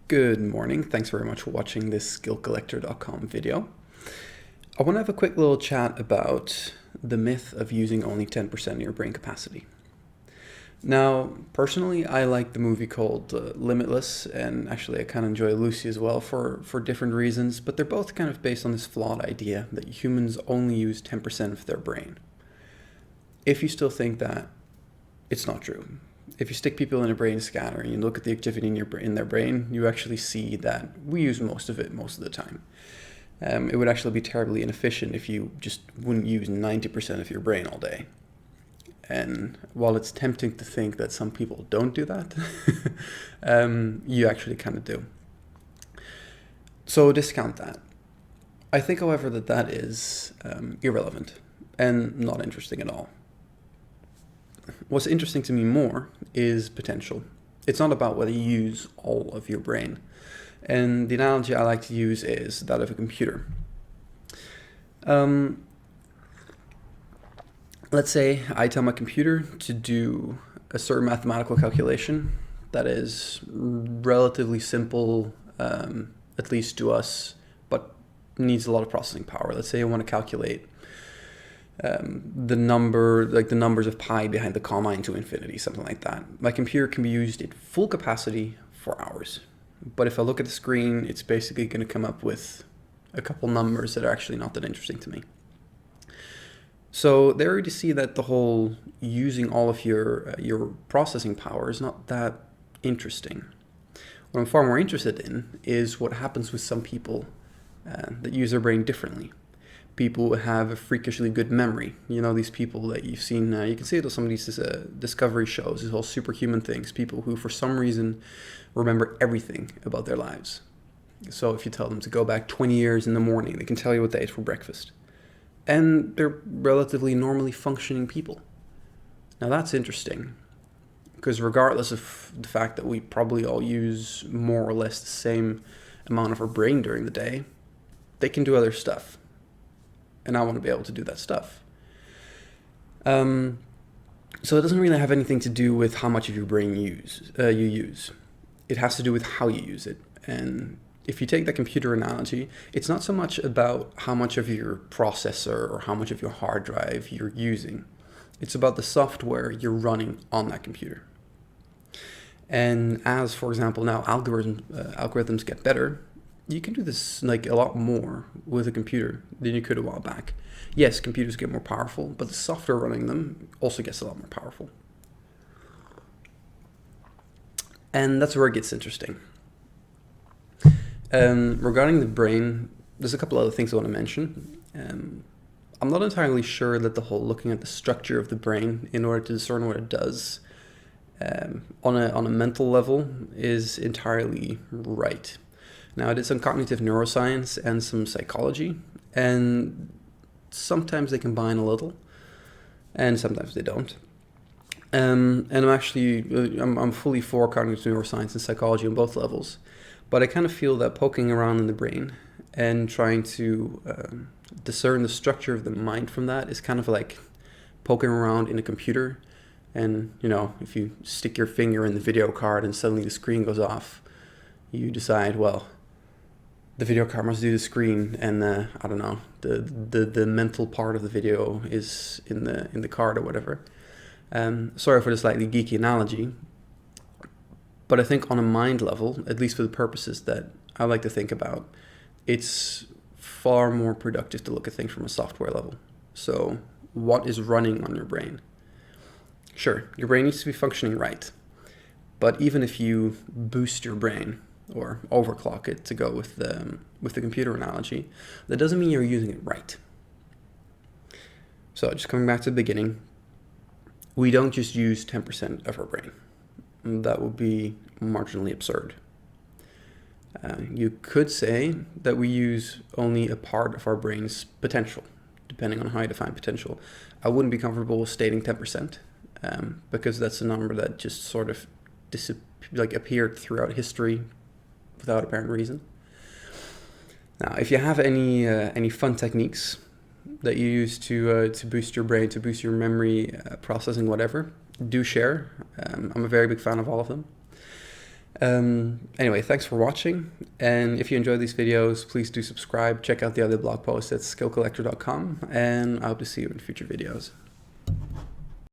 Good morning. Thanks very much for watching this skillcollector.com video. I want to have a quick little chat about the myth of using only 10% of your brain capacity. Now, personally, I like the movie called Limitless, and actually I kind of enjoy Lucy as well for different reasons, but they're both kind of based on this flawed idea that humans only use 10% of their brain. If you still think that, it's not true. If you stick people in a brain scanner and you look at the activity in their brain, you actually see that we use most of it most of the time. It would actually be terribly inefficient if you just wouldn't use 90% of your brain all day. And while it's tempting to think that some people don't do that, you actually kind of do. So discount that. I think, however, that is irrelevant and not interesting at all. What's interesting to me more is potential. It's not about whether you use all of your brain. And the analogy I like to use is that of a computer. Let's say I tell my computer to do a certain mathematical calculation that is relatively simple, at least to us, but needs a lot of processing power. Let's say I want to calculate the numbers of pi behind the comma into infinity, something like that. My computer can be used at full capacity for hours. But if I look at the screen, it's basically going to come up with a couple numbers that are actually not that interesting to me. So there you see that the whole using all of your processing power is not that interesting. What I'm far more interested in is what happens with some people that use their brain differently. People who have a freakishly good memory. You know, these people that you've seen, you can see it with some of these discovery shows, these whole superhuman things, people who for some reason remember everything about their lives. So if you tell them to go back 20 years in the morning, they can tell you what they ate for breakfast. And they're relatively normally functioning people. Now that's interesting, because regardless of the fact that we probably all use more or less the same amount of our brain during the day, they can do other stuff. And I want to be able to do that stuff. So it doesn't really have anything to do with how much of your brain you use. It has to do with how you use it. And if you take that computer analogy, it's not so much about how much of your processor or how much of your hard drive you're using. It's about the software you're running on that computer. And as, for example, now algorithms get better, you can do this like a lot more with a computer than you could a while back. Yes, computers get more powerful, but the software running them also gets a lot more powerful. And that's where it gets interesting. Regarding the brain, there's a couple other things I want to mention. I'm not entirely sure that the whole looking at the structure of the brain in order to discern what it does on a mental level is entirely right. Now, I did some cognitive neuroscience and some psychology, and sometimes they combine a little, and sometimes they don't. And I'm fully for cognitive neuroscience and psychology on both levels, but I kind of feel that poking around in the brain and trying to discern the structure of the mind from that is kind of like poking around in a computer, and if you stick your finger in the video card and suddenly the screen goes off, you decide, well, the video card must do the screen, and I don't know, the mental part of the video is in the card or whatever. Sorry for the slightly geeky analogy, but I think on a mind level, at least for the purposes that I like to think about, it's far more productive to look at things from a software level. So what is running on your brain? Sure, your brain needs to be functioning right, but even if you boost your brain or overclock it, to go with the computer analogy, that doesn't mean you're using it right. So just coming back to the beginning, we don't just use 10% of our brain. That would be marginally absurd. You could say that we use only a part of our brain's potential, depending on how you define potential. I wouldn't be comfortable with stating 10%, because that's a number that just sort of appeared throughout history without apparent reason. Now, if you have any fun techniques that you use to boost your brain, to boost your memory, processing, whatever, do share. I'm a very big fan of all of them. Anyway, thanks for watching, and if you enjoy these videos, please do subscribe, check out the other blog posts at skillcollector.com, and I hope to see you in future videos.